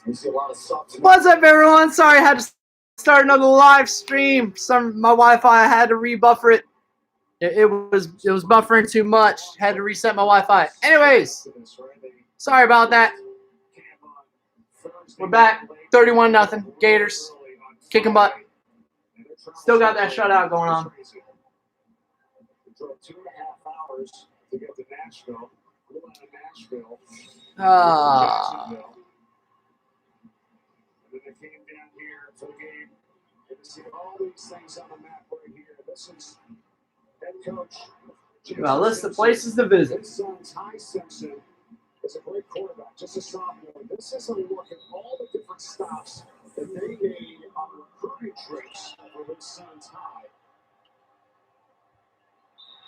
What's up, everyone? Sorry, I had to start another live stream. My Wi-Fi, I had to rebuffer it. It was buffering too much. Had to reset my Wi-Fi. Anyways, sorry about that. We're back. 31-0. Gators kicking butt. Still got that shutout going on. They came down here for the game and to see all these things on the map right here. This is head coach. Well, list of places to visit. His son, Ty Simpson, is a great quarterback, just a sophomore. This is a look at all the different stops that they made on recruiting trips for his son, Ty.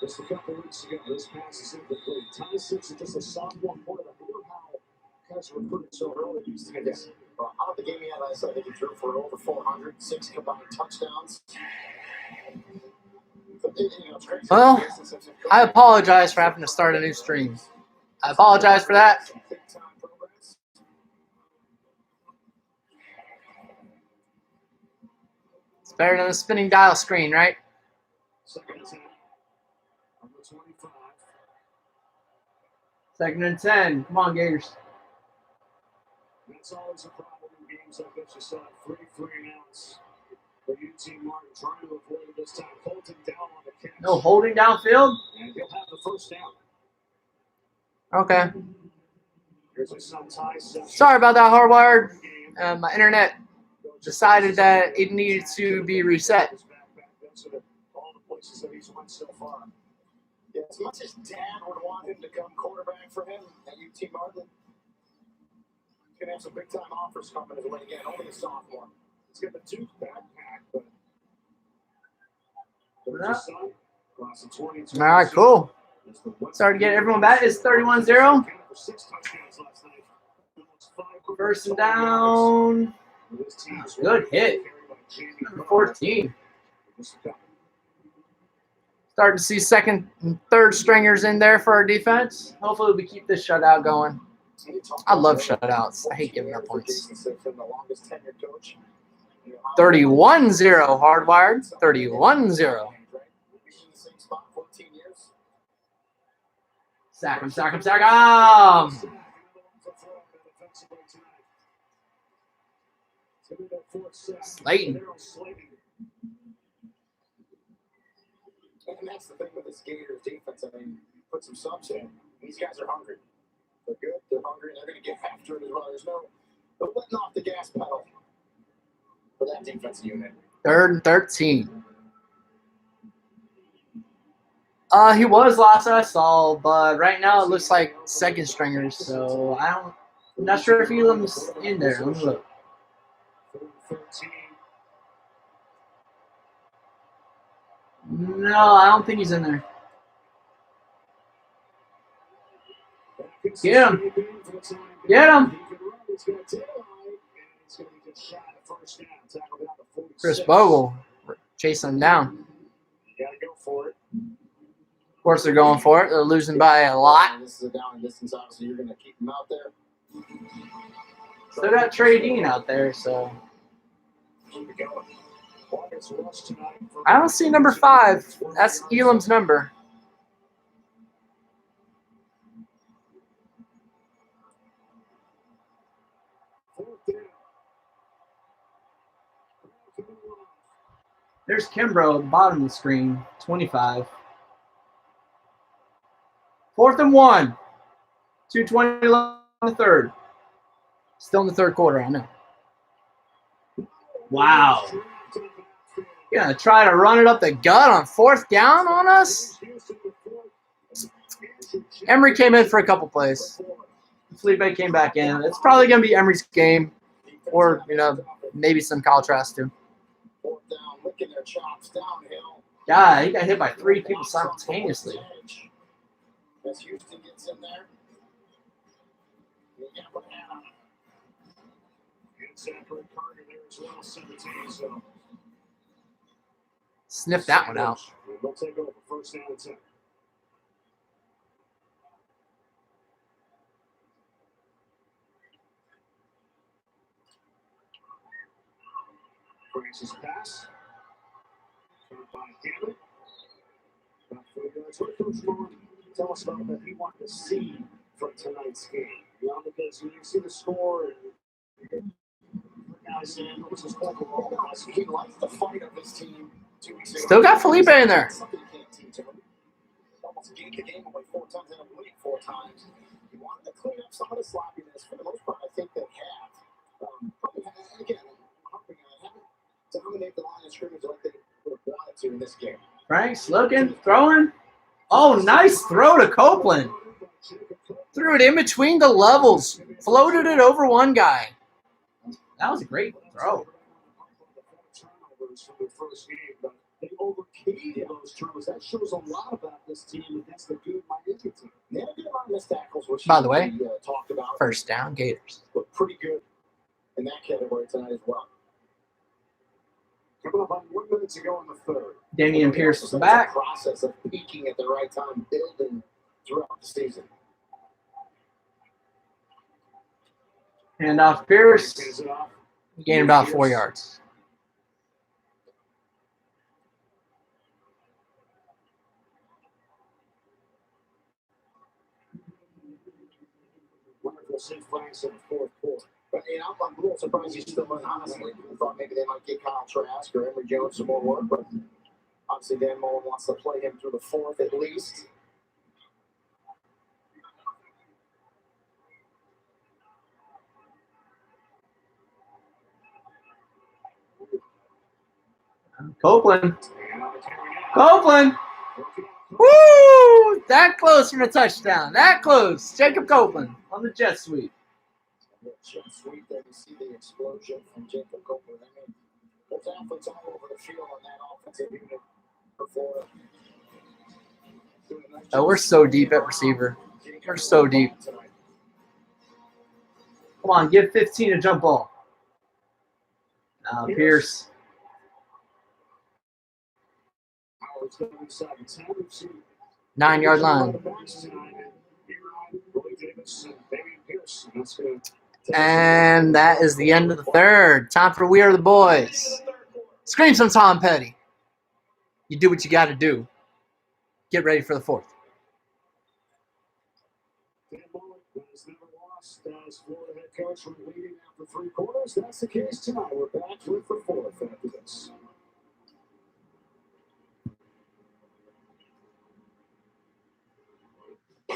Just a couple weeks ago, this pass is incomplete. Ty Simpson, just a sophomore quarterback. Look how guys recruited so early these days. Out of the game he had last night, I think he threw for over 400, 6 combined touchdowns. Well, I apologize for having to start a new stream. I apologize for that. It's better than a spinning dial screen, right? Second and 10. Come on, Gators. That's always a problem in games like this. You saw 3 and outs. For UT Martin trying to avoid it this time. Holding down on the catch. No holding downfield? And he'll have the first down. Okay. Here's his son, Ty Simpson. Sorry about that, Hardwired. My internet decided that it needed to be reset. All the places that he's went so far. Yeah, as much as Dad would want him to come quarterback for him at UT Martin, he's going to have some big-time offers coming his way again. Only a sophomore. He's got the Duke backpack, but all right, cool. Starting to get everyone back. It's 31-0. First and down. Good hit. Number 14. Starting to see second and third stringers in there for our defense. Hopefully we keep this shutout going. I love shutouts. I hate giving up points. 31-0 Hardwired. 31-0. Sack him, sack him, sack him. Slayton. And that's the thing with this Gators defense. I mean, put some subs in. These guys are hungry. They're good. They're hungry, and they're going to get after it as well. There's no letting off the gas pedal for that defense unit. 3rd and 13. He was last I saw, but right now it looks like second stringers. So I'm not sure if Elam's in there. Let me look. No, I don't think he's in there. Get him. Get him. Chris Bogle chasing him down. Of course, they're going for it. They're losing by a lot. This is a down and distance, obviously. You're going to keep them out there. Still got Trey Dean out there, so. I don't see number 5. That's Elam's number. There's Kimbrough at the bottom of the screen, 25. 4th and 1. 2:20 left in the third. Still in the third quarter, I know. Wow. You're going to try to run it up the gut on 4th down on us? Emory came in for a couple plays. Felipe came back in. It's probably going to be Emory's game or, maybe some contrast too. Yeah, he got hit by 3 people simultaneously. As Houston gets in there. Sniff that one out. They'll take over first down and 10. Francis pass. Turned by Hammond. About 4 yards. What Coach Vaughn tell us about what he wanted to see from tonight's game? You know, because when you see the score and guys saying it was his He likes the fight of his team 2 weeks ago. Still got Felipe in there. Something you can't teach him. Almost gave the game away 4 times and winning 4 times. He wanted to clean up some of the sloppiness. For the most part, I think they have. Probably, and again, I'm hoping I haven't dominated the line of scrimmage like they would have wanted to in this game. Frank's looking, throwing. Oh, nice throw to Copeland. Threw it in between the levels. Floated it over one guy. That was a great throw. From the first game, but they overcame those turnovers. That shows a lot about this team against the good Miami team. They had a good amount of missed tackles, which By the way, we talked about. First down, Gators. Looked pretty good in that category tonight as well. Coming up on 1 minute to go in the third. Damian Pierce is back. Process of peaking at the right time, building throughout the season. Hand off Pierce. Hands it off. Gained about 4 yards. Wonderful St. Francis in the fourth quarter. But I'm a little surprised he's still in, honestly. I thought maybe they might get Kyle Trask or Emory Jones some more work, but obviously Dan Mullen wants to play him through the fourth at least. Copeland. Copeland. Woo! That close from a touchdown. That close. Jacob Copeland on the jet sweep. Sweet there to see the explosion from Jacob Copeland. I mean, there's athletes all over the field on that offensive unit before. Oh, we're so deep at receiver. We're so deep. Come on, give 15 a jump ball. Pierce. 9-yard line. And that is the end of the third. Time for We Are the Boys. Scream some Tom Petty. You do what you got to do. Get ready for the fourth. Dan Mullen has never lost as Florida head coach from leading after 3 quarters. That's the case tonight. We're back with the fourth after this.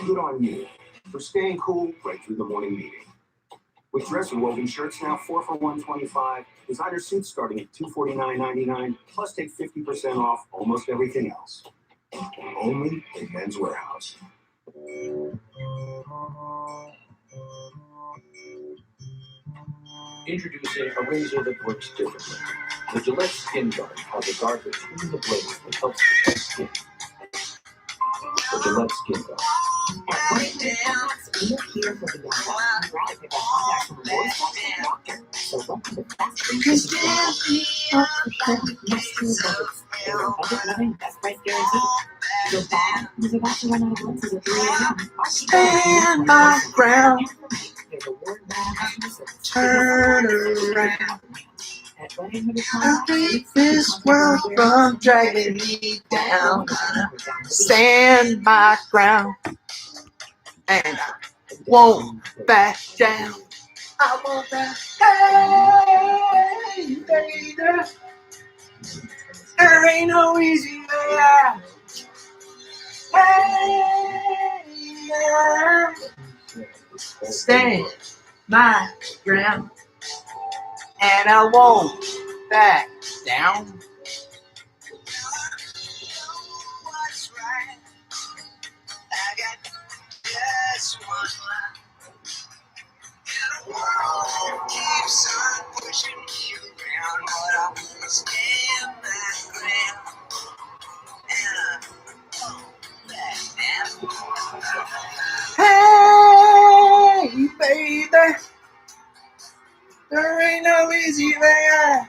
Good on you for staying cool right through the morning meeting. With dresser woven shirts now 4 for $125, designer suits starting at $249.99, plus take 50% off almost everything else. Only in Men's Warehouse. Introducing a razor that works differently. The Gillette Skin Guard has a guard between the blades that helps protect skin. The Gillette Skin Guard. We're here for the young ones. Right, we got contact from the boys and doctor. So welcome to Fast Food. Budget living, best price guarantee. Your bag is about to run out of lunches at 3 a.m. Stand my ground. There's a word now. Turn around. At 1-800 I'll keep this world from dragging me down. Stand my ground. And I won't back down. I won't back. Hey, baby. There ain't no easy way out. Hey, now. Stand my ground. And I won't back down. What's right? I got just one life. And the world keeps on pushing me around, but I won't stand my ground. And I won't back down. Hey, baby. There ain't no easy way out.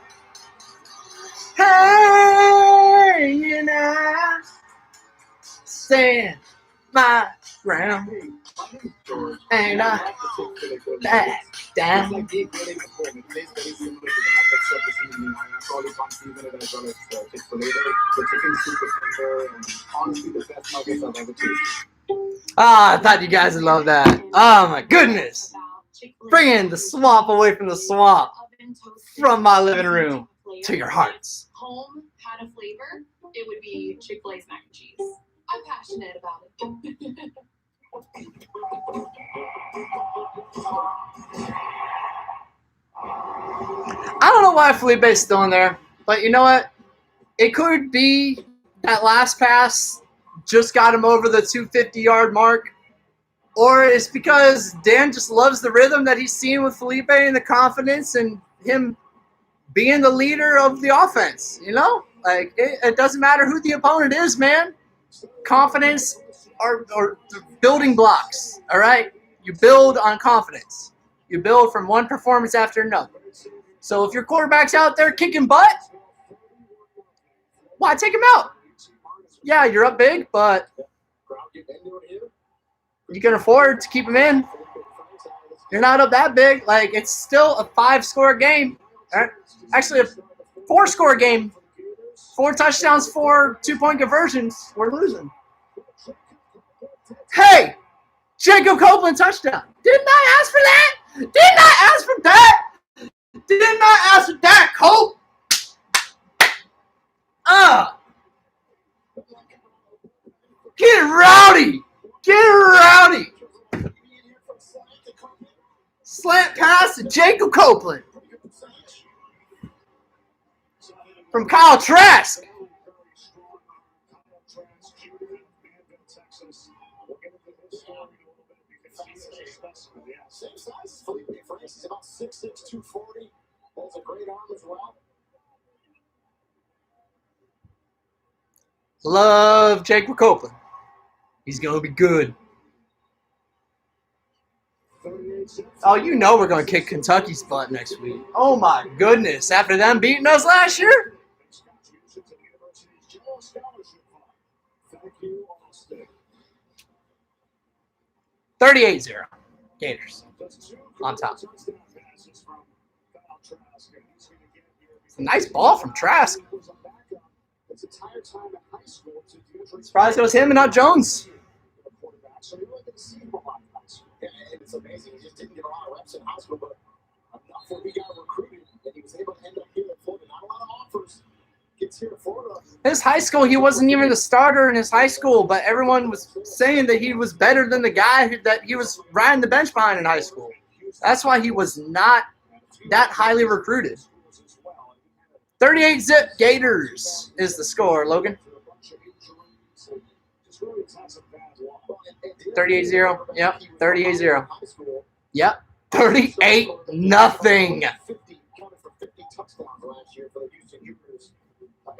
ground. And I back down. It's like being getting a home. It's basically similar to that, except the seasoning. I call it one season it as well as Chick-fil-A. The chicken's super tender and honestly the best nuggets I've ever tasted. Ah, I thought you guys would love that. Oh my goodness. Bringing the swamp away from the swamp. From my living room to your hearts. Home had a flavor, it would be Chick-fil-A's mac and cheese. I'm passionate about it. I don't know why Felipe's still in there, but you know what? It could be that last pass just got him over the 250-yard mark, or it's because Dan just loves the rhythm that he's seen with Felipe and the confidence and him being the leader of the offense. You know, like it doesn't matter who the opponent is, man. Confidence are building blocks. All right, you build on confidence. You build from one performance after another. So if your quarterback's out there kicking butt, why take him out? Yeah, you're up big, but you can afford to keep him in. You're not up that big. Like, it's still a 5-score game. Actually, a 4-score game. 4 touchdowns, 4 2-point conversions. We're losing. Hey! Jacob Copeland touchdown. Didn't I ask for that? Didn't I ask for that? Didn't I ask for that, Cope? Get rowdy. Get rowdy. Slant pass to Jacob Copeland. From Kyle Trask. Same size, Felipe Francis is about 6'6", 240. Has a great arm as well. Love Jacob Copeland. He's going to be good. Oh, you know we're going to kick Kentucky's butt next week. Oh, my goodness. After them beating us last year? 38-0. Gators. On top. It's a nice ball from Trask. Surprised it was him and not Jones. It's amazing. He just didn't get a lot of reps in high school, but enough when he got recruited that he was able to end up here at Florida. Not a lot of offers. Gets here to Florida. His high school, he wasn't even the starter in his high school, but everyone was saying that he was better than the guy that he was riding the bench behind in high school. That's why he was not that highly recruited. 38-zip Gators is the score, Logan. 38-0. Yep, 38-0. Yep, 38-0.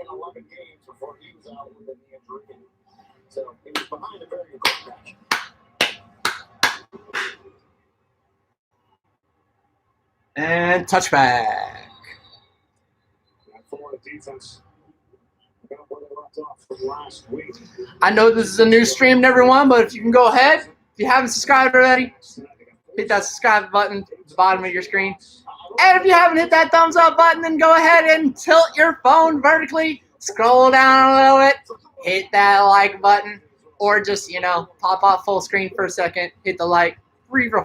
In 11 games before he was out with a knee injury. So he was behind a very good quarterback. And touchback. Florida defense got where they left off from last week. I know this is a new stream, everyone, but if you can go ahead, if you haven't subscribed already, hit that subscribe button at the bottom of your screen. And if you haven't hit that thumbs up button, then go ahead and tilt your phone vertically, scroll down a little bit, hit that like button, or just, pop off full screen for a second, hit the like,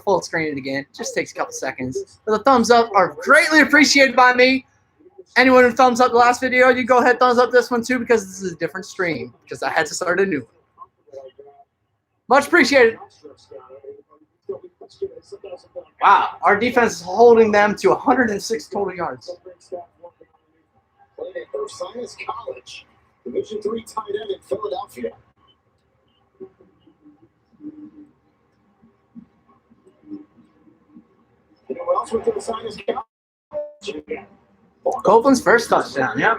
full screen it again. Just takes a couple seconds. But the thumbs up are greatly appreciated by me. Anyone who thumbs up the last video, you go ahead thumbs up this one too, because this is a different stream, because I had to start a new one. Much appreciated. Wow, our defense is holding them to 106 total yards. Played at Ursinus College, Division III tight end in Philadelphia. Anyone else with Ursinus College? Copeland's first touchdown, yep.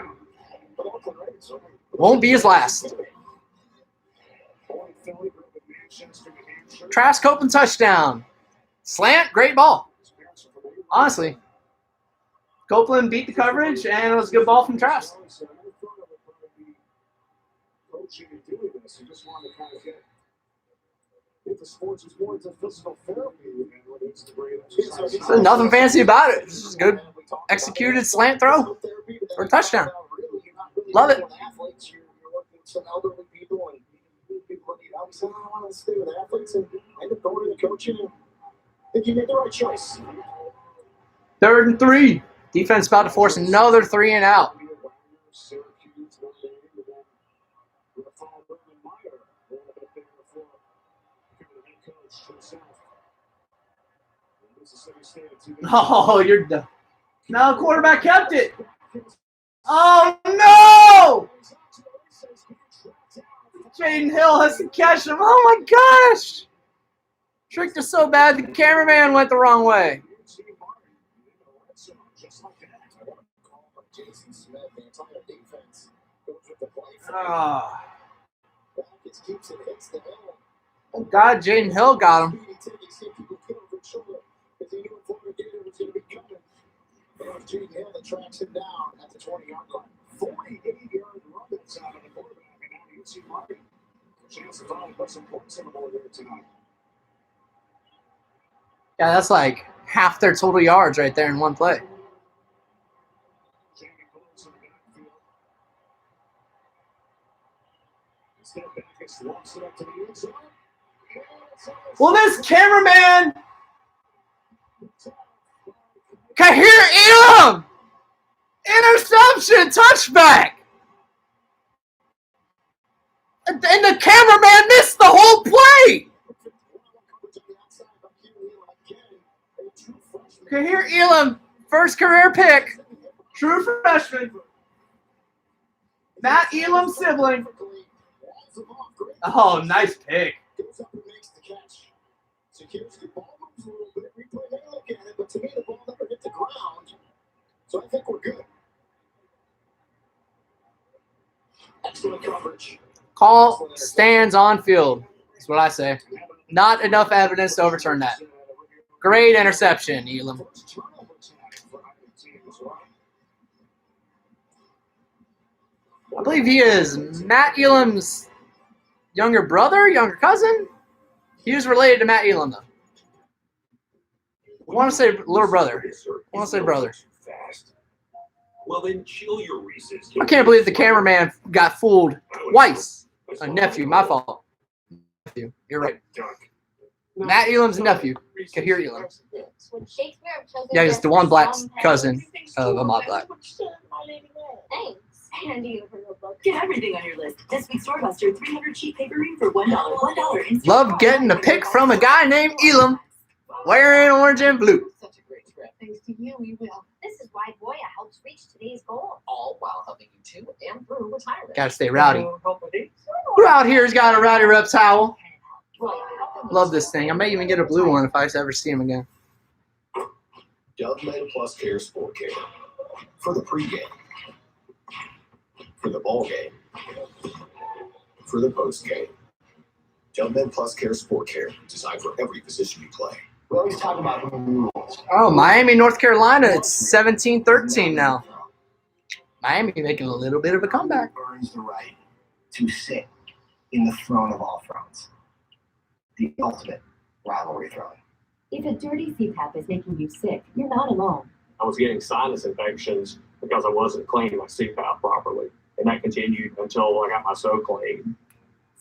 Won't be his last. Trask Copeland touchdown. Slant, great ball. Honestly. Copeland beat the coverage, and it was a good ball from Trask. If the sports is more into physical therapy, There's nothing fancy about it. It's just good executed slant throw or a touchdown. Love it. Athletes, you're working with some elderly people, and people need help. So I want to stay with athletes and end up going to the coaching. I think you made the right choice. 3rd and 3. Defense about to force another 3 and out. Oh, you're done. No, quarterback kept it. Oh, no! Jaden Hill has to catch him. Oh, my gosh. Tricked us so bad, the cameraman went the wrong way. Oh, God, Jaden Hill got him. Jaden Hill that tracks him down at the 20-yard line. 48-yard run that's out of the quarterback, and now you see Martin. Chance to finally put some points on the board here tonight. Yeah, that's like half their total yards right there in one play. Well, this cameraman, Kahir Elam, interception, touchback. And the cameraman missed the whole play. Kahir Elam, first career pick, true freshman. Matt Elam's sibling. Oh, nice pick. Goes up and makes the catch. Secures the ball, moves a little bit. Replay, they look at it, but to me, the ball never hit the ground. So I think we're good. Excellent coverage. Call stands on field. That's what I say. Not enough evidence to overturn that. Great interception, Elam. I believe he is Matt Elam's younger brother, younger cousin. He was related to Matt Elam, though. I want to say little brother. I want to say brother. Well, then chill your Reese's. I can't believe the cameraman got fooled twice. A nephew, my fault. Nephew, you're right. Matt Elam's nephew, Kahir Elam. Yeah, he's the one black cousin of Ahmad Black. Thanks. Handy over the book. Get everything on your list. This week's Doorbuster, 300 cheap paper ring for $1. $1. Love getting a pick from a guy named Elam wearing orange and blue. Such a great trip. Thanks to you, we will. This is why Boya helps reach today's goal. All while helping you to and through retirement. Gotta stay rowdy. Who out here's got a Rowdy Rep towel? Love this thing. I may even get a blue one if I ever see him again. Dove Med Plus Care Sport Care. For the pregame. For the ball game. For the post game. Dove Med Plus Care Sport Care. Designed for every position you play. We always talk about rules. Oh, Miami, North Carolina. It's 17-13 now. Miami making a little bit of a comeback. Earns the right to sit in the throne of all thrones. The ultimate rivalry throne. If a dirty CPAP is making you sick, you're not alone. I was getting sinus infections because I wasn't cleaning my CPAP properly. And that continued until I got my So Clean.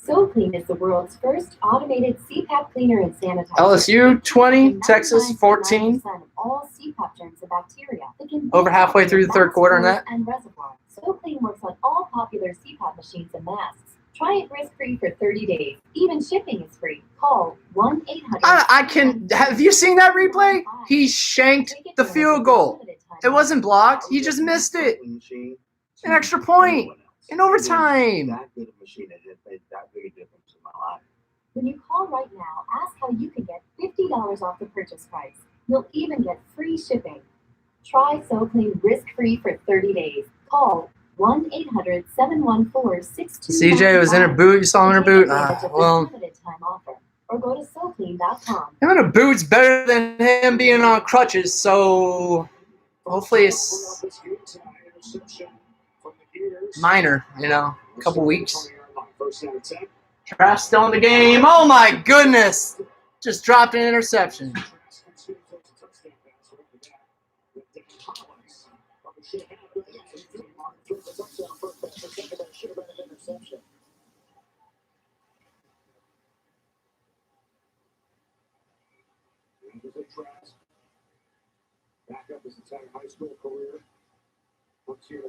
So Clean is the world's first automated CPAP cleaner and sanitizer. LSU 20, Texas 14. Of all CPAP germs and bacteria. Over halfway through the third quarter on that. And reservoir. So Clean works on all popular CPAP machines and masks. Try it risk-free for 30 days. Even shipping is free. Call 1-800. I can. Have you seen that replay? He shanked the field goal. It wasn't blocked. He just missed it. An extra point in overtime. That good a machine that has made that big a difference in my life. When you call right now, ask how you can get $50 off the purchase price. You'll even get free shipping. Try So Clean risk-free for 30 days. Call 1-800-714-6295. CJ was in her boot. You saw him in her boot. Well, or go to SoClean.com. him in a boot's better than him being on crutches. So hopefully it's minor. You know, a couple weeks. First and 10. Trash still in the game. Oh my goodness! Just dropped an interception. Back up his entire high school career. Once here to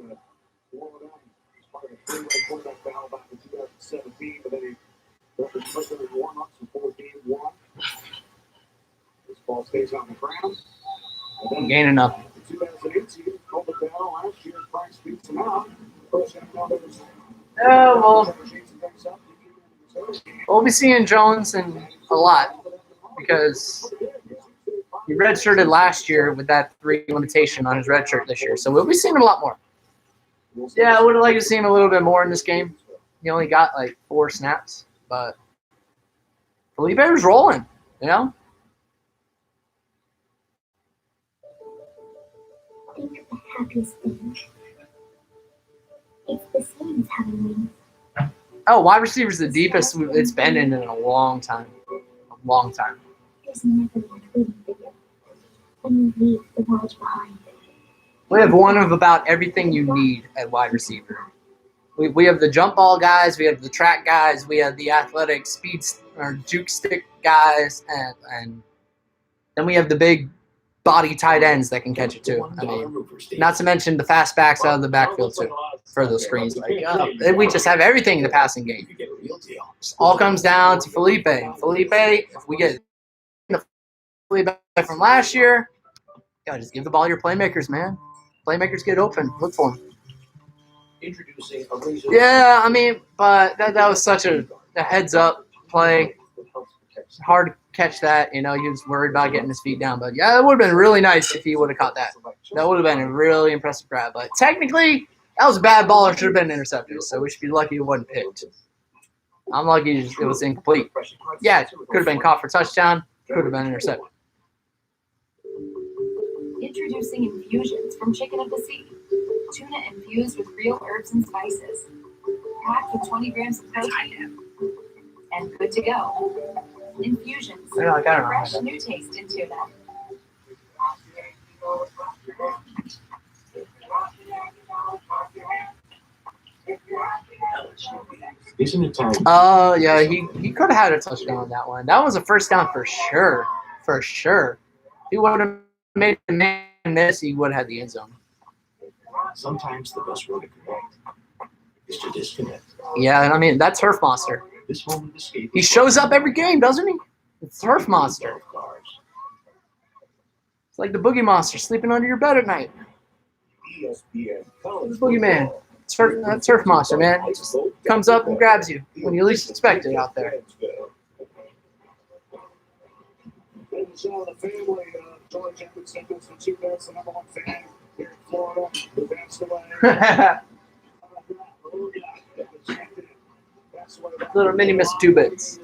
warm it up. He's part of a three-way quarterback battle back in 2017, but then he got the first of his warm-ups before game one. This ball stays on the ground. Gaining up. In 2018, called the battle last year. Price beats him out. First and others. We'll be seeing Jones and a lot because he redshirted last year with that 3 limitation on his red shirt this year. So we'll be seeing him a lot more. Yeah, I would have liked to see him a little bit more in this game. He only got like 4 snaps, but Felipe was rolling, you know? I think the happiest thing. It's the same as having wings. Oh, wide receiver's the deepest it's been in a long time. A long time. There's never that waiting video. And you leave the world behind. We have one of about everything you need at wide receiver. We have the jump ball guys, we have the track guys, we have the athletic speed or juke stick guys, and then we have the big body tight ends that can catch it too. I mean, not to mention the fast backs out of the backfield too for those screens. Like, we just have everything in the passing game. It all comes down to Felipe. Felipe, if we get the Felipe from last year, gotta just give the ball to your playmakers, man. Playmakers get open. Look for them. Yeah, I mean, but that was such a heads-up play. Hard to catch that. You know, he was worried about getting his feet down. But, yeah, it would have been really nice if he would have caught that. That would have been a really impressive grab. But technically, that was a bad ball. It should have been intercepted. So we should be lucky it wasn't picked. I'm lucky it was incomplete. Yeah, it could have been caught for touchdown. Could have been intercepted. Introducing infusions from Chicken of the Sea. Tuna infused with real herbs and spices. Packed with 20 grams of protein. And good to go. Infusions. Yeah, I got it. Fresh new taste in tuna. Isn't it time? Oh, yeah, he could have had a touchdown on that one. That was a first down for sure. For sure. He would have made the man miss, he would have had the end zone. Sometimes the best way to connect is to disconnect. Yeah, and I mean, that's Turf Monster. This moment of escape. He shows up every game, doesn't he? It's Turf Monster. It's like the Boogie Monster sleeping under your bed at night. ESPN. It's Boogeyman. It's Turf Monster, man. It just comes up and grabs you when you least expect it out there. And so the family, George Edmondson goes for 2 minutes, the number 1 fan here in Florida, who passed away. Little mini Mr. 2 Bits.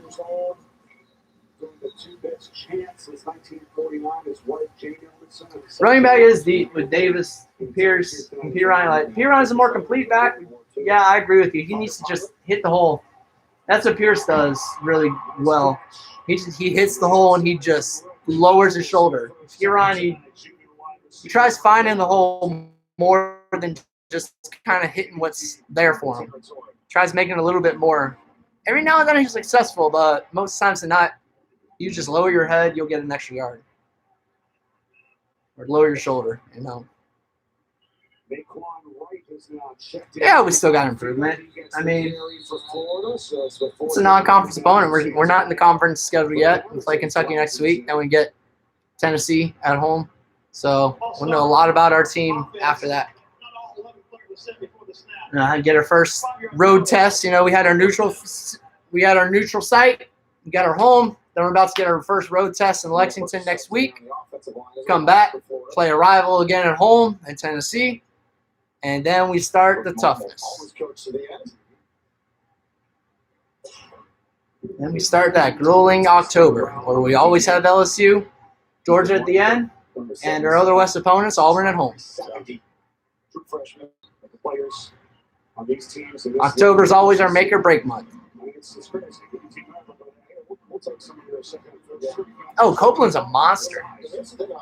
The 2 Bits chance since 1949. His wife, Jane Edmondson. Running back is deep with Davis, Pierce, and Pirine. Like, Pirine's a more complete back. Yeah, I agree with you. He needs to just hit the hole. That's what Pierce does really well. He hits the hole and he just lowers his shoulder. Pirine, he tries finding the hole more than just kind of hitting what's there for him. Tries making it a little bit more. Every now and then he's successful, but most times than not, you just lower your head, you'll get an extra yard. Or lower your shoulder, you know. Yeah, we still got improvement. I mean, it's a non-conference opponent. We're not in the conference schedule yet. We play Kentucky next week, then we get Tennessee at home. So we'll know a lot about our team after that. Get our first road test. You know, we had our neutral site. We got our home. Then we're about to get our first road test in Lexington next week. Come back, play a rival again at home in Tennessee, and then we start the toughness. Then we start that grueling October, where we always have LSU, Georgia at the end, and our other West opponents, Auburn at home. October is always our make or break month. It's crazy. We'll take some of your second and third. Oh, Copeland's a monster.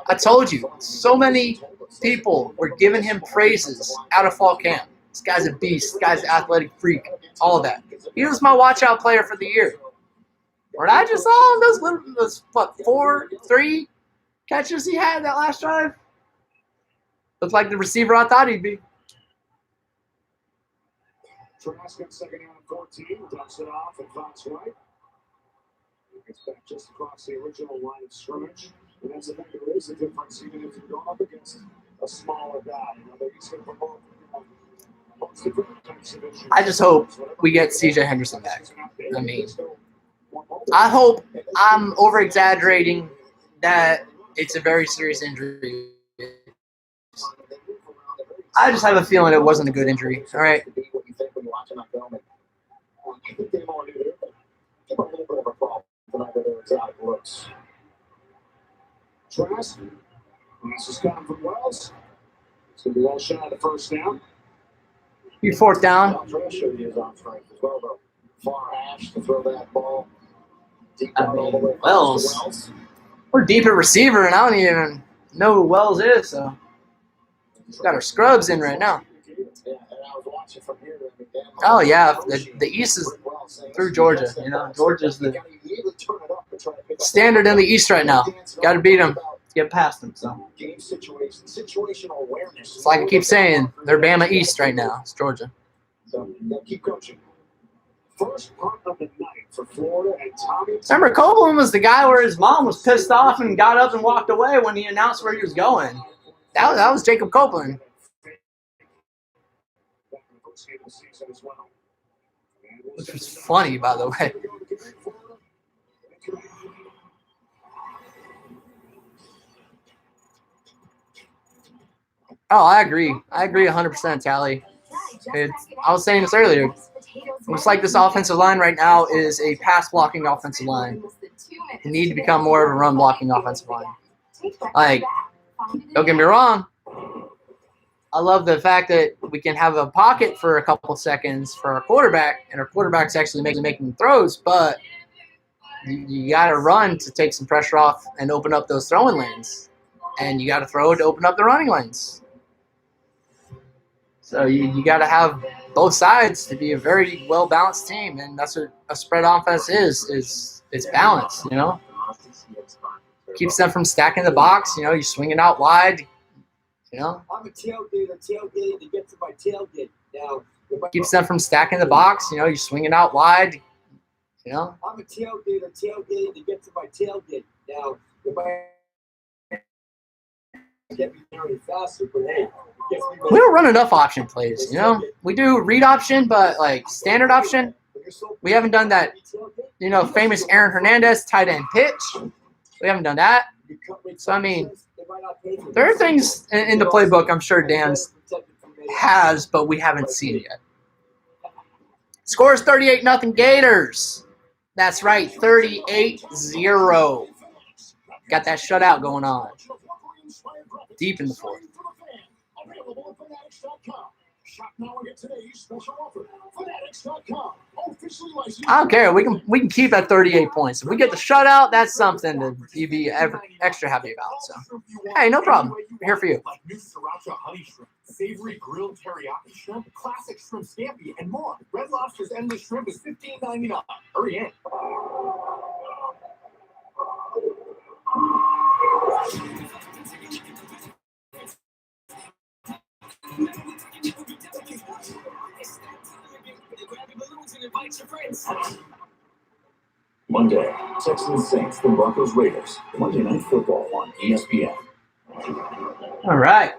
I told you, so many people were giving him praises out of fall camp. This guy's a beast. This guy's an athletic freak. All of that. He was my watch-out player for the year. What I just saw those what, 3 catches he had that last drive? Looked like the receiver I thought he'd be. Trask got second down and 14. Dumps it off and finds White. Gets back just across the original line of scrimmage. And that's the thing that is the difference, even if you're going up against a smaller guy. You know, they're just going to promote, different types of issues. I just hope we get CJ Henderson back. I mean, I hope I'm over-exaggerating that it's a very serious injury. I just have a feeling it wasn't a good injury. All right. Trask. This is coming from Wells. It's going to be well shot at the first down. You 4th down. Trask showed his arm strength as well, though. Far hash to throw that ball. Deep I down all mean, the way Wells. We're deep at receiver, and I don't even know who Wells is. So we've got our scrubs in right now. Yeah, and I was watching from here. Oh yeah, the East is through Georgia. You know, Georgia's the standard in the East right now. Got to beat them to get past them. So Game situation, situational awareness. it's like I keep saying, they're Bama East right now. It's Georgia. So keep coaching. First punt of the night for Florida and Tommy. Remember, Copeland was the guy where his mom was pissed off and got up and walked away when he announced where he was going. That was Jacob Copeland. Which was funny, by the way. Oh, I agree. I agree 100%, Tally. I was saying this earlier. Looks like this offensive line right now is a pass-blocking offensive line. They need to become more of a run-blocking offensive line. Like, don't get me wrong. I love the fact that we can have a pocket for a couple seconds for our quarterback, and our quarterback's actually making throws, but you got to run to take some pressure off and open up those throwing lanes. And you got to throw to open up the running lanes. So you got to have both sides to be a very well-balanced team, and that's what a spread offense is. It's balance, you know. Keeps them from stacking the box. You know, you're swinging out wide. You know. I'm a tailgater to get to my tailgate. Now, keeps them from stacking the box. You know, you're swinging out wide. You know. I'm a tailgater to get to my tailgate. Now, if I get me very faster, but hey. We don't run enough option plays, you know. We do read option, but like standard option, we haven't done that. You know, famous Aaron Hernandez tight end pitch. We haven't done that. So I mean, there are things in the playbook I'm sure Dan's has, but we haven't seen yet. Score is 38-0 Gators. That's right, 38-0. Got that shutout going on. Deep in the fourth. Available at Fanatics.com. Shop now and get today's special offer. Fanatics.com. Officially licensed. I don't care. We can keep at 38 points. If we get the shutout, that's something to be extra happy about. So, hey, no problem. We're here for you. Like new sriracha honey shrimp, savory grilled teriyaki shrimp, classic shrimp scampi, and more. Red Lobster's endless shrimp is $15.99. Hurry in. Monday, Texans Saints, the Broncos Raiders. Monday Night Football on ESPN. All right.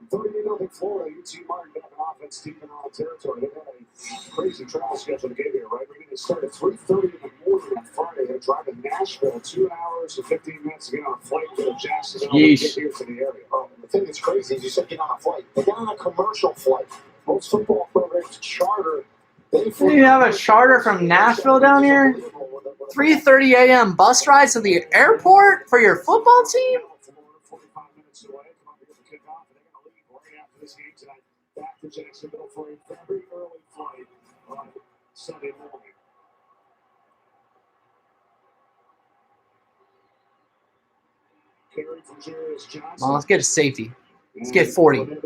38-0 Florida. UT Martin got an offense deep in all territory. They've had a crazy travel schedule to get here, right? We're going to start at 3:30 in the morning on Friday. They're driving to Nashville, 2 hours and 15 minutes to get on a flight to Jacksonville to get here to the area. Oh, the thing that's crazy is you said get on a flight. They got on a commercial flight. Most football programs charter. You have a charter from Nashville down here? 3:30 a.m. bus rides to the airport for your football team? 45 minutes away. Come up here for kickoff, and they're going to leave right after this game tonight. Back to Jacksonville for a very early flight on Sunday morning. Carry from Jarius Johnson. Well, let's get a safety. Let's get 40.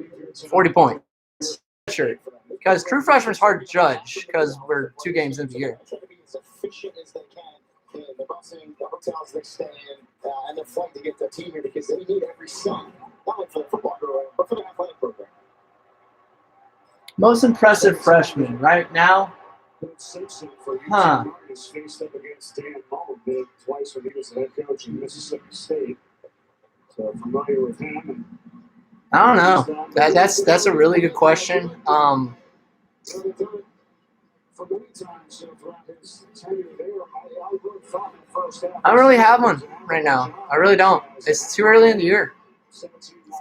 40 points. Sure. Because true freshmen is hard to judge because we're 2 games into the year. Try to be as efficient as they can. The busing, the hotels they stay in, and they're flying to get their team here because they need every cent, not only for the football program, but for the athletic program. Most impressive freshman right now. Simpson for UT Huh. Martin has faced up against Dan Mullen twice when he was the head coach in Mississippi State. So familiar with him. And I don't know. That's a really good question. for many times throughout his tenure there, I really thought in the first half. I don't really have one right now. I really don't. It's too early in the year.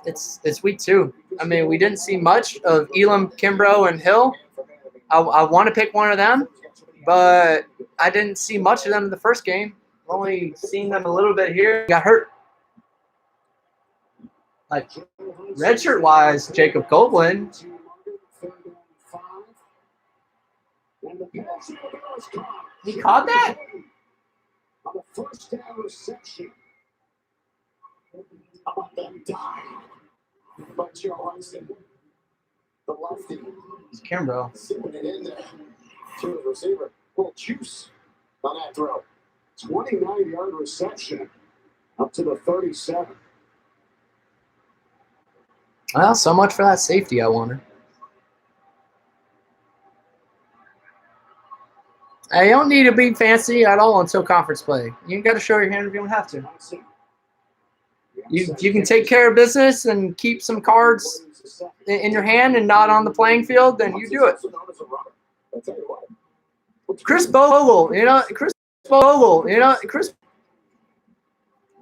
It's week 2. I mean, we didn't see much of Elam, Kimbrough, and Hill. I want to pick one of them, but I didn't see much of them in the first game. I've only seen them a little bit here. Got hurt. Like, redshirt-wise, Jacob Goldwyn. He caught that? On the first down reception. How about that dive by Joe Hudson? The lefty. It's Kimbrough. Sipping it in there to the receiver. A little juice on that throw. 29-yard reception up to the 37. Well, so much for that safety, I wonder. You don't need to be fancy at all until conference play. You got to show your hand if you don't have to. You can take care of business and keep some cards in your hand and not on the playing field, then you do it. Chris Bogle, Chris.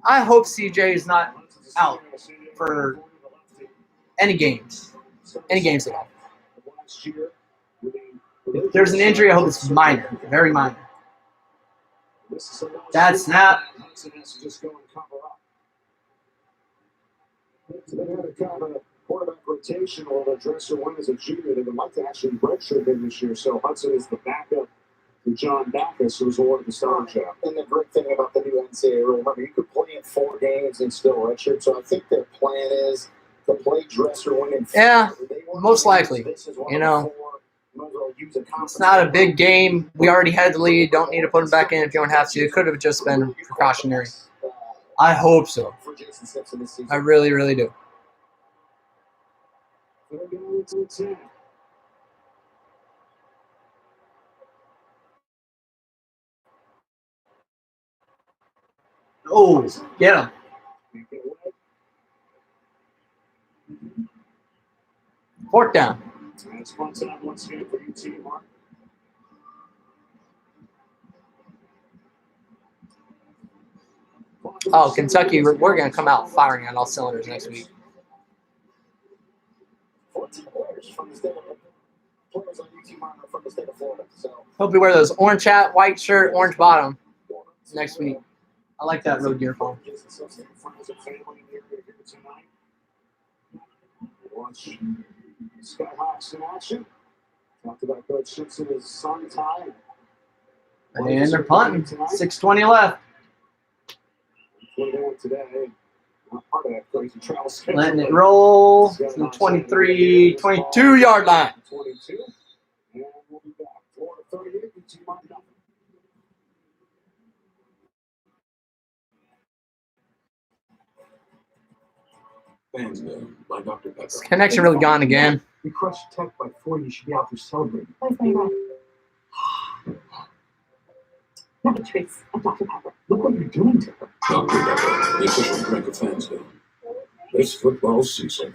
I hope CJ is not out for any games at all. If there's an injury, I hope it's minor, very minor. That snap. They had a kind of a quarterback rotation or the dresser one as a junior. They would like to actually redshirt him this year. So Hudson is the backup to John Backus, who's awarded the starting job. And the great thing about the new NCAA rule, remember, you could play in 4 games and still redshirt. So I think their plan is to play dresser one in 4. Yeah, most likely. You know, it's not a big game. We already had the lead. Don't need to put him back in if you don't have to. It could have just been precautionary. I hope so. I really, really do. Oh, get him. Fourth down. It's fun time once again for UT Martin. Oh, Kentucky, we're going to come out firing on all cylinders next week. 14 players from the state of players on UT Martin are from the state of Florida. So Hope you wear those orange hat, white shirt, orange bottom next week. I like that road uniform. Watch Skyhawks in action. Talked about Coach Simpson's son, Ty. And they're punting. 6:20 left. Today. Not part of that crazy travel schedule. Letting it roll to the 23, 22-yard line. 22. And we'll be back. Florida 38, UT Martin nothing. Fansville by Dr. Pepper. This connection really gone again. We crushed Tech by 40. You should be out there celebrating. Where's my run? Not a trace of Dr. Pepper. Look what you're doing to her. Dr. Pepper, the official drink of Fansville. This football season,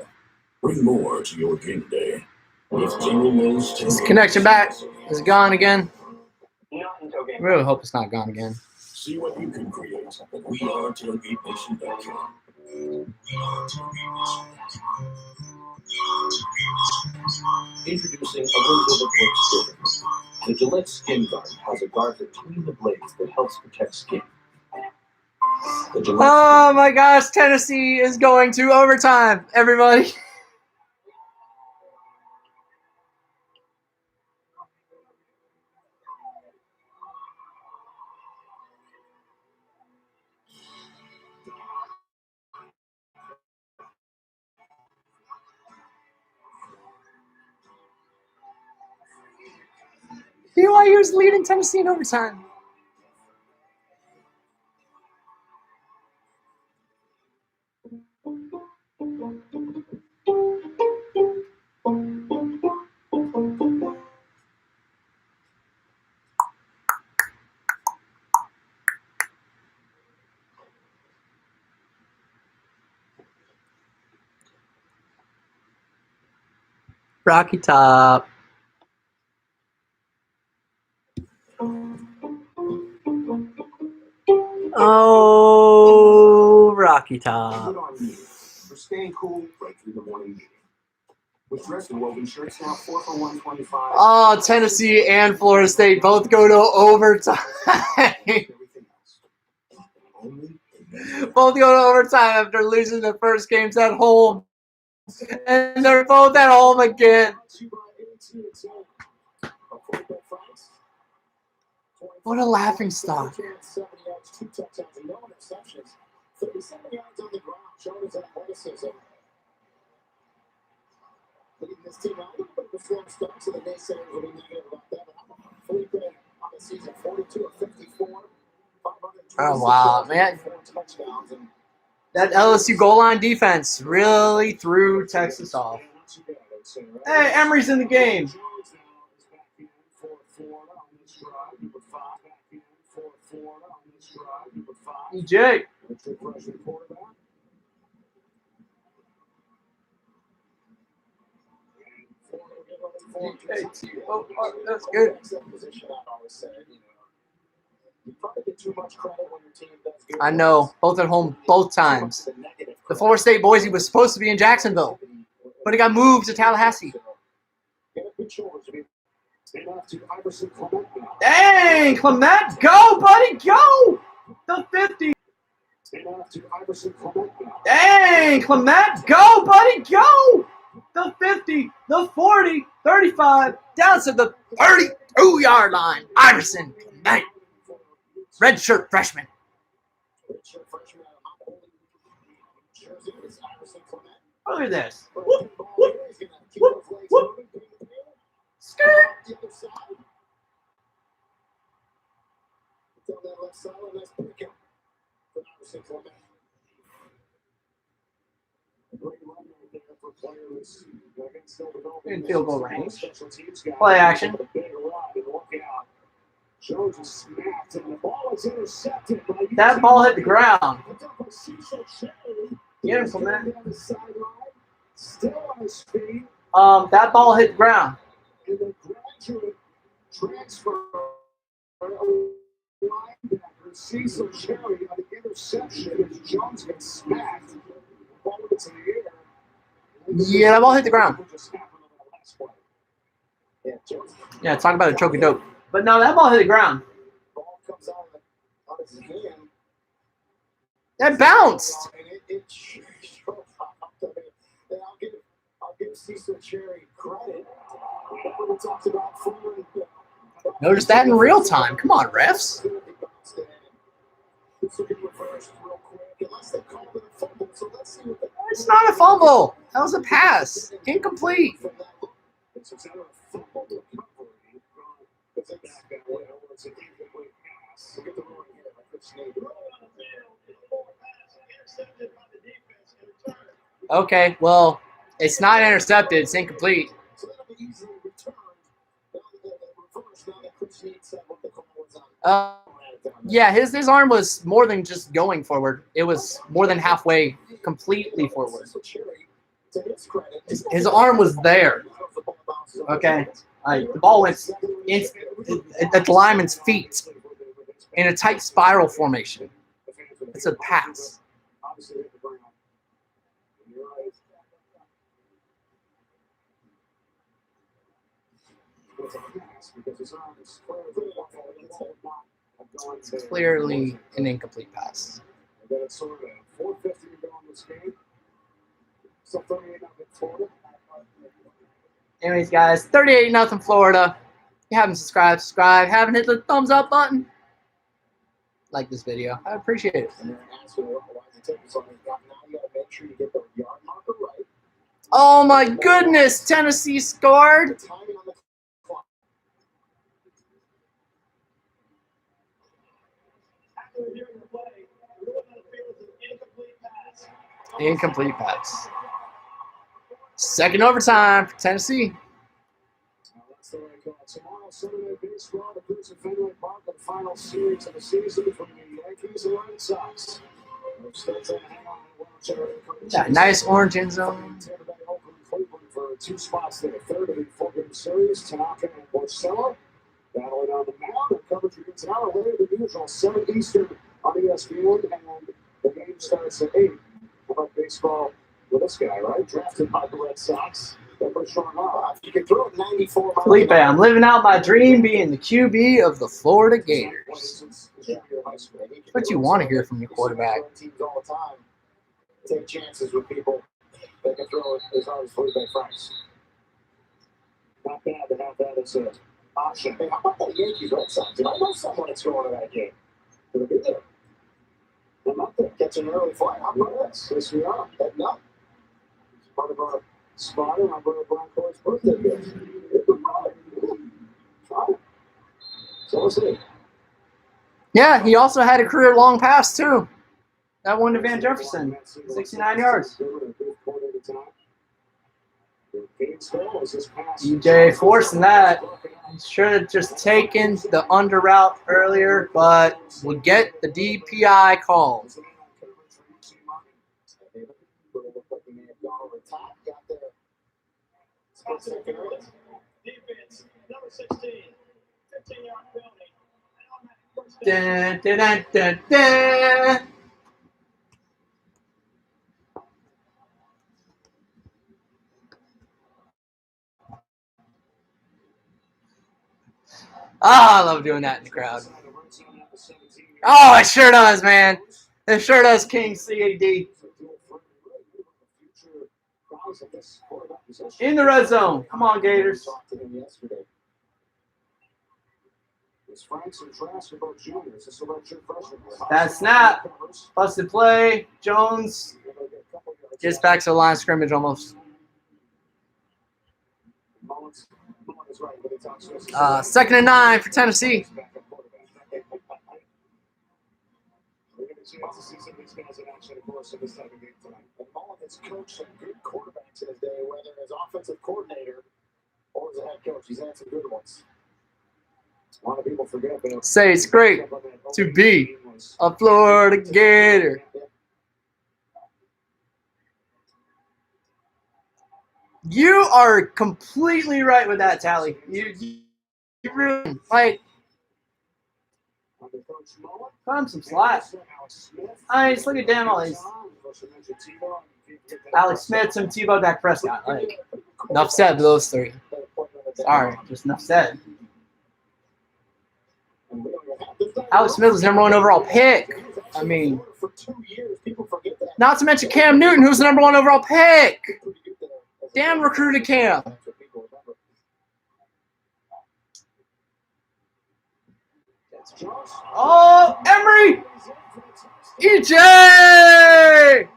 bring more to your game day with General Mills. This connection back is gone again. I really hope it's not gone again. See what you can create at WeAreTailgateNation.com. Introducing a razor that works differently. The Gillette Skin Guard has a guard between the blades that helps protect skin. The Gillette Oh my gosh, Tennessee is going to overtime, everybody. BYU's leading Tennessee in overtime. Rocky Top. Oh, Rocky Top. Good on you for staying cool right through the morning meeting. With dress and woven shirts now 4 for $125. Oh, Tennessee and Florida State both go to overtime. Both go to overtime after losing their first games at home. And they're both at home again. What a laughing stock. 70 yards, 2 touchdowns, and no interceptions. 37 yards on the ground, showing his athleticism. Leading this team out a little bit of a slow start, so the naysayers will be negative about that. Felipe on the season, 42 of 54. Oh, wow, man. That LSU goal line defense really threw Texas off. Hey, Emory's in the game. EJ. Oh, that's good. I know, both at home, both times. The Florida State Boise was supposed to be in Jacksonville, but it got moved to Tallahassee. Dang, Clement, go, buddy, go! The 50. Dang, Clement, go, buddy, go! The 50, the 40, 35, down to the 32-yard line. Iverson, Clement. Redshirt freshman. Look at this. Whoop, whoop, whoop, whoop. Skirt. In field goal range. Play action. That ball hit the ground. Get him, Clement. That ball hit the ground. Cecil Cherry on the interception as Jones gets smacked. Ball gets in the air. Yeah, that ball hit the ground. Yeah, talk about a choke and dope. But no, that ball hit the ground. Ball comes out of his hand. That bounced. I'll give Cecil Cherry credit. We talked about Notice that in real time. Come on, refs. It's not a fumble. That was a pass. Incomplete. Okay, well, it's not intercepted. It's incomplete. Yeah, his arm was more than just going forward. It was more than halfway, completely forward. His arm was there. Okay, the ball went at the lineman's feet in a tight spiral formation. It's a pass. It's clearly an incomplete pass. Anyways, guys, 38-0 Florida. If you haven't subscribed. Haven't hit the thumbs up button, like this video. I appreciate it. Oh my goodness, Tennessee scored. Incomplete pass. Second overtime for Tennessee. That's the right call. Tomorrow, Sunday Night Baseball, the Blues at Fenway Park, the final series of the season from the Yankees and Red Sox. Yeah, nice orange end zone. Cleveland for 2 spots there. Third of the 4-game series, Tanaka and Porcello battling on the mound. And coverage begins an hour later than usual, 7 Eastern on ESPN, and the game starts at 8. How about baseball with this guy, right? Drafted by the Red Sox. You can throw it 94 miles. Felipe, I'm living out my dream being the QB of the Florida Gators. What you want to hear from your quarterback. Teams all the time take chances with people that can throw it as hard as Felipe Franks. Not bad to have that as an option. Hey, how about the Yankees Red Sox? I know someone that's going to that game. It'll be there. I'm up there. Catch an early flight. How about this? Yes, we are. Heading up. Part of our spotter, my brother Brian Corey's birthday gift. Try it. So we'll see. Yeah, he also had a career long pass, too. That one to Van Jefferson, 69 yards. DJ forcing that. Should have just taken the under route earlier, but would get the DPI call. Defense, number 16, 15-yard penalty. Dun, dun, dun, dun, dun. I love doing that in the crowd. Oh, it sure does, man. It sure does, King CAD. In the red zone. Come on, Gators. That snap. Busted play. Jones gets back to the line of scrimmage almost. Second and 9 for Tennessee. Has coached some good quarterbacks in his day, whether as offensive coordinator or as a head coach. He's had some good ones. A lot of people forget that. Say it's great to be a Florida Gator. You are completely right with that, Tally. You really, like, cut him some slack. I mean, just look at damn all these. Alex Smith, some Tebow, Dak Prescott. Like, enough said for those three. Sorry, just enough said. Alex Smith was #1 overall pick. I mean, not to mention Cam Newton, who's the #1 overall pick. Damn recruited Cam. Oh, Emery! EJ!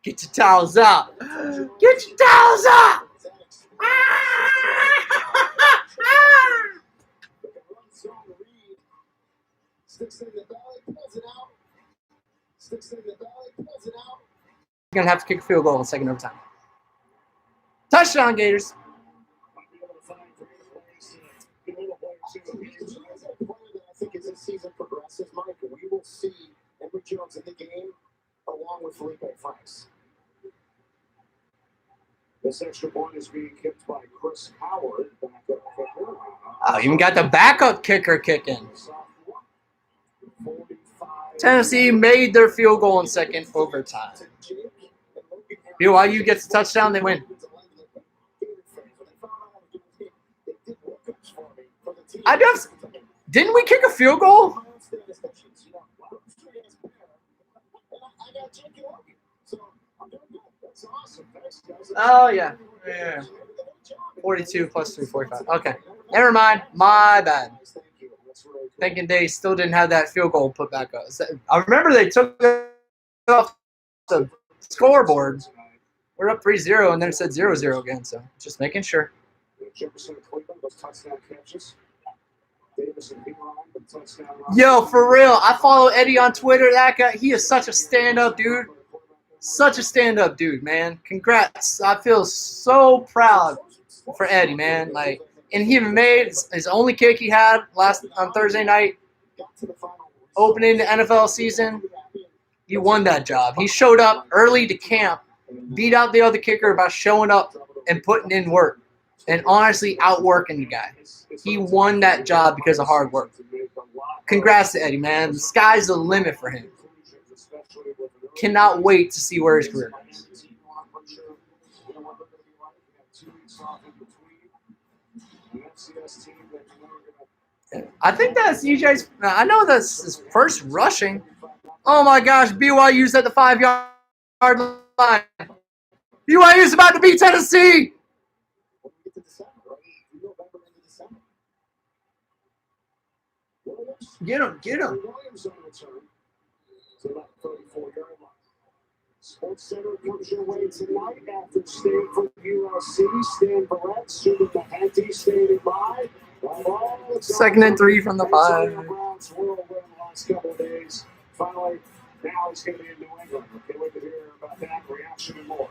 Get your towels out. Get your towels out. You're going to have to kick a field goal in the second overtime. Touchdown, Gators. I think as this season progresses, Mike, we will see Emory Jones in the game along with Felipe Franks. This extra point is being kicked by Chris Howard. Oh, even got the backup kicker kicking. Tennessee made their field goal in second overtime. BYU gets the touchdown, they win. Didn't we kick a field goal? Oh, yeah. 42 plus 3, 45. Okay. Never mind. My bad. Thinking they still didn't have that field goal put back up. I remember they took it off the scoreboard. We're up 3-0, and then it said 0-0 again, so just making sure. Jefferson Cleveland, those touchdown catches. Davis Yo, for real, I follow Eddie on Twitter. That guy, he is such a stand-up dude. Such a stand-up dude, man. Congrats. I feel so proud for Eddie, man. Like, and he even made his only kick he had on Thursday night, opening the NFL season. He won that job. He showed up early to camp, beat out the other kicker by showing up and putting in work, and honestly outworking the guy. He won that job because of hard work. Congrats to Eddie, man. The sky's the limit for him. Cannot wait to see where his career goes. I think that's EJ's. I know that's his first rushing. Oh my gosh, BYU's at the 5-yard line. BYU's about to beat Tennessee. Get him, get him. Sports Center comes your way tonight after staying for USC. Stan Barrett, Super Mahenti standing by. 2nd and 3 from the 5. Last couple of days. Finally, now he's going to be in New England. Can't wait to hear about that reaction and more.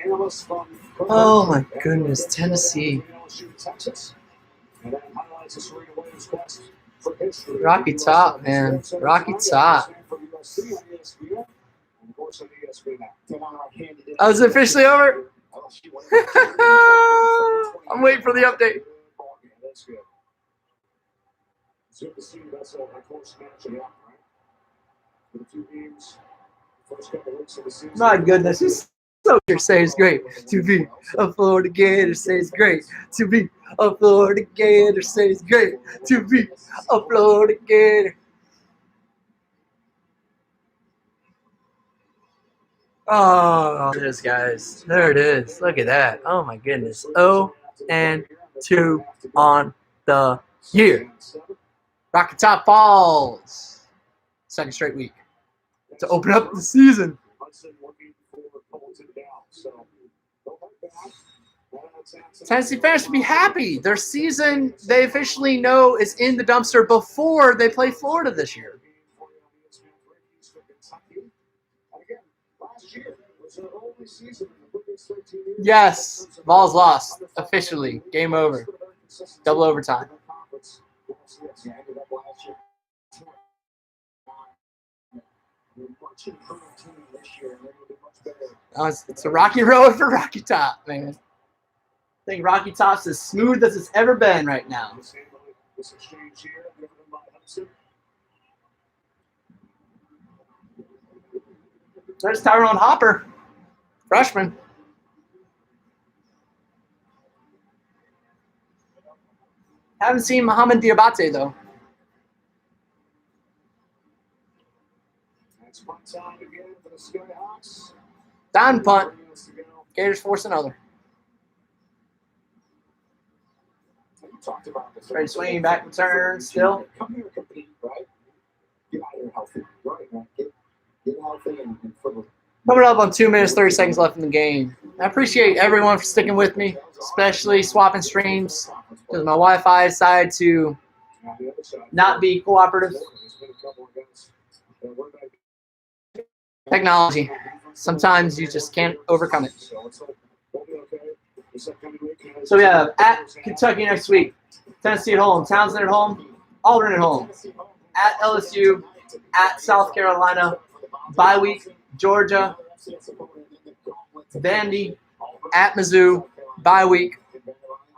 Analysts from Oh my goodness, Tennessee. Texas. And then highlights of Serena Williams' best for history. Rocky Top, man. Rocky Top. Oh, is it officially over? I'm waiting for the update. My goodness, it's so good. Say it's great to be a Florida Gator. Say it's great to be a Florida Gator. Say it's great to be a Florida Gator. Oh, there it is, guys. There it is. Look at that. Oh, my goodness. 0-2 on the year. Rocky Top Falls. 2nd straight week to open up the season. Tennessee fans should be happy. Their season, they officially know, is in the dumpster before they play Florida this year. Yes, Vols lost officially. Game over. Double overtime. It's a rocky road for Rocky Top, man. I think Rocky Top's as smooth as it's ever been right now. There's Tyrone Hopper, freshman. Haven't seen Mohamed Diabate, though. Down punt. Gators force another. Ready swinging back return still. Come here, compete, right? Get out here healthy, right? Get healthy and football. Coming up on 2 minutes, 30 seconds left in the game. I appreciate everyone for sticking with me, especially swapping streams, because my Wi-Fi decided to not be cooperative. Technology. Sometimes you just can't overcome it. So we have at Kentucky next week, Tennessee at home, Townsend at home, Auburn at home, at LSU, at South Carolina, bye week, Georgia, Vandy, at Mizzou, bye week,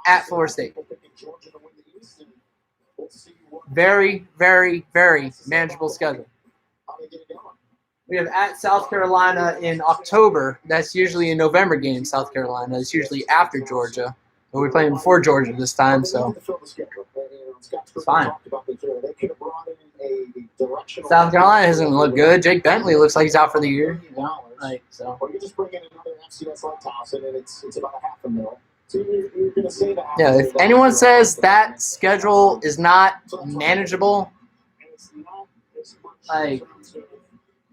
at Florida State. Very, very, very manageable schedule. We have at South Carolina in October. That's usually a November game, South Carolina. It's usually after Georgia. But we're playing before Georgia this time, so it's fine. South Carolina hasn't looked good. Jake Bentley looks like he's out for the year. So. Or you just bring in another FCS like Towson, and it's about a $500,000. So you're going to say that. Yeah, if anyone says that schedule is not manageable, like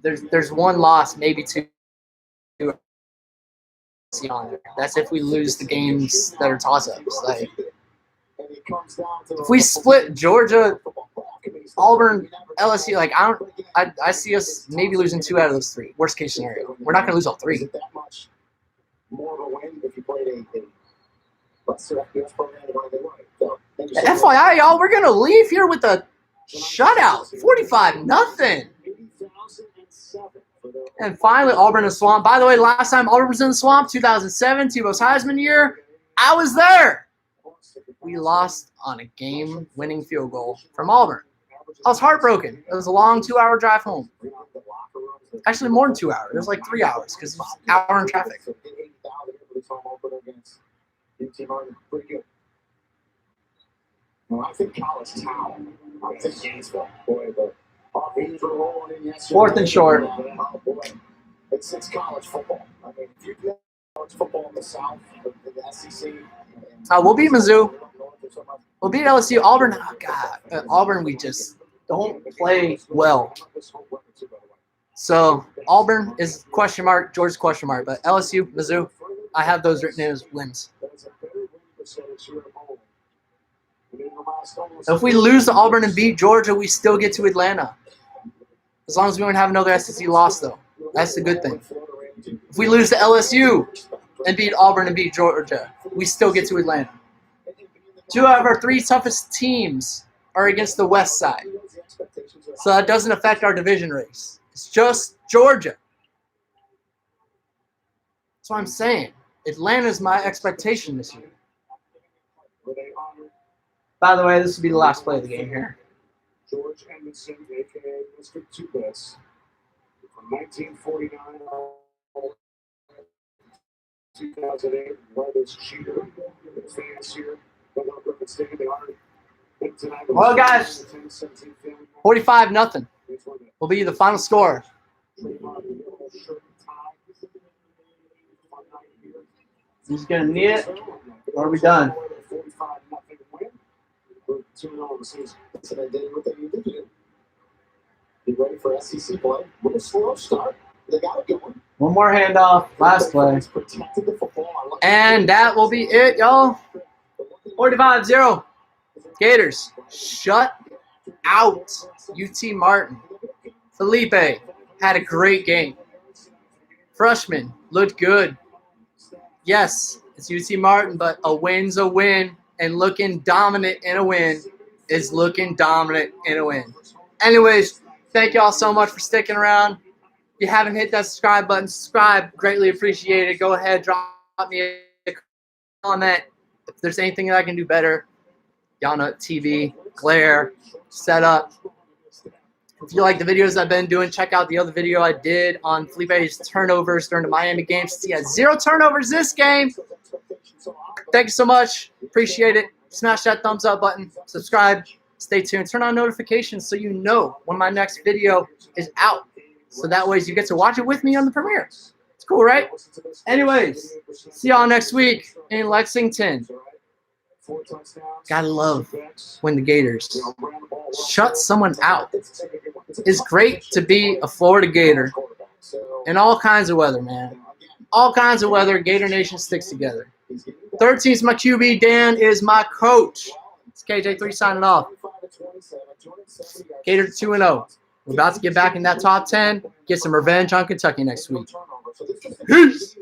there's one loss, maybe two on there. That's if we lose the games that are toss-ups. Like it comes down to If we split Georgia, Auburn, LSU, like I see us maybe losing 2 out of those 3. Worst case scenario. We're not going to lose all 3. Is it that much more of a win if you played a lesser FBS program than what they were? So, thank you so much. FYI, y'all, we're going to leave here with a shutout. 45-0. 80,007 for the And finally, Auburn in the Swamp. By the way, last time Auburn was in the Swamp, 2007, Tebow's Heisman year, I was there. We lost on a game-winning field goal from Auburn. I was heartbroken. It was a long 2-hour drive home. Actually, more than 2 hours. It was like 3 hours because it was an hour in traffic. Pretty good. Well, I think college town. I think Gainesville. Boy, the offense were rolling in yesterday. 4th and short. Oh, boy. It's college football. I mean, if you play college football in the South, the SEC. We'll beat Mizzou. We'll beat LSU. Auburn, oh God. Auburn, we just don't play well. So Auburn is question mark, Georgia's question mark. But LSU, Mizzou, I have those written in as wins. If we lose to Auburn and beat Georgia, we still get to Atlanta. As long as we don't have another SEC loss, though. That's the good thing. If we lose to LSU and beat Auburn and beat Georgia, we still get to Atlanta. 2 out of our 3 toughest teams are against the West side. So that doesn't affect our division race. It's just Georgia. That's what I'm saying. Atlanta's my expectation this year. By the way, this will be the last play of the game here. George Edmondson, a.k.a. Mr. Two-Bits, from 1949 2008, Weather's cheater. The fans here, well, guys, 45-0 will be the final score. He's going to need it, or are we done? Be ready for SEC play. With a slow start, they got it going. One more handoff, last play. And that will be it, y'all. 45-0. Gators, shut out UT Martin. Felipe had a great game. Freshman looked good. Yes, it's UT Martin, but a win's a win, and looking dominant in a win is looking dominant in a win. Anyways, thank y'all so much for sticking around. If you haven't hit that subscribe button, subscribe. Greatly appreciate it. Go ahead, drop me a comment. If there's anything that I can do better, y'all know TV, glare, setup. If you like the videos I've been doing, check out the other video I did on Felipe's turnovers during the Miami game. He had 0 turnovers this game. Thank you so much. Appreciate it. Smash that thumbs up button. Subscribe. Stay tuned. Turn on notifications so you know when my next video is out. So that way you get to watch it with me on the premiere. It's cool, right? Anyways, see y'all next week in Lexington. Gotta love when the Gators shut someone out. It's great to be a Florida Gator in all kinds of weather, man. All kinds of weather. Gator Nation sticks together. 13 is my QB. Dan is my coach. It's KJ3 signing off. Gator 2-0. We're about to get back in that top 10. Get some revenge on Kentucky next week. Peace.